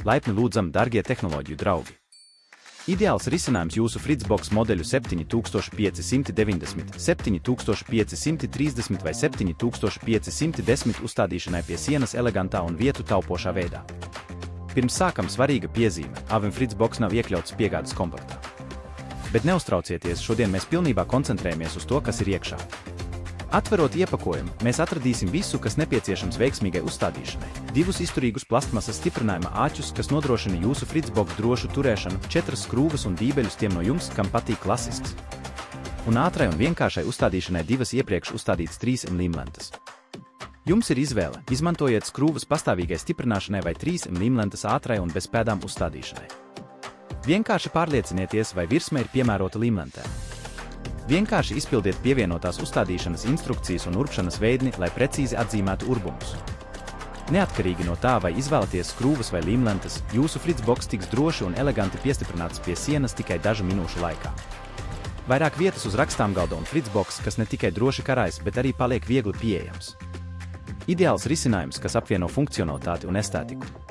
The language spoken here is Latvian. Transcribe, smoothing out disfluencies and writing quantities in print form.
Laipni lūdzam, dargie tehnoloģiju draugi! Ideāls risinājums jūsu Fritzbox modeļu 7590, 7530 vai 7510 uzstādīšanai pie sienas elegantā un vietu taupošā veidā. Pirms sākam svarīga piezīme – Avim Fritzbox nav iekļauts piegādes komplektā. Bet neuztraucieties, šodien mēs pilnībā koncentrējamies uz to, kas ir iekšā. Atverot iepakojumu, mēs atradīsim visu, kas nepieciešams veiksmīgai uzstādīšanai. 2 izturīgus plastmasas stiprinājuma āķus, kas nodrošina jūsu Fritzbox drošu turēšanu, 4 skrūves un dībeļus tiem no jums, kam patīk klasisks. Un ātrai un vienkāršai uzstādīšanai 2 iepriekš uzstādītas 3 mm lentas. Jums ir izvēle, izmantojiet skrūves pastāvīgai stiprināšanai vai 3 mm lentas ātrai un bez pēdām uzstādīšanai. Vienkārši pārliecinieties, vai virsma ir piemērota līmlentēm. Vienkārši izpildiet pievienotās uzstādīšanas instrukcijas un urbšanas veidni, lai precīzi atzīmētu urbumus. Neatkarīgi no tā, vai izvēlaties skrūves vai līmlentes, jūsu Fritzbox tiks droši un eleganti piestiprināts pie sienas tikai dažu minūšu laikā. Vairāk vietas uz rakstāmgalda un Fritzbox, kas ne tikai droši karājas, bet arī paliek viegli pieejams. Ideāls risinājums, kas apvieno funkcionalitāti un estētiku.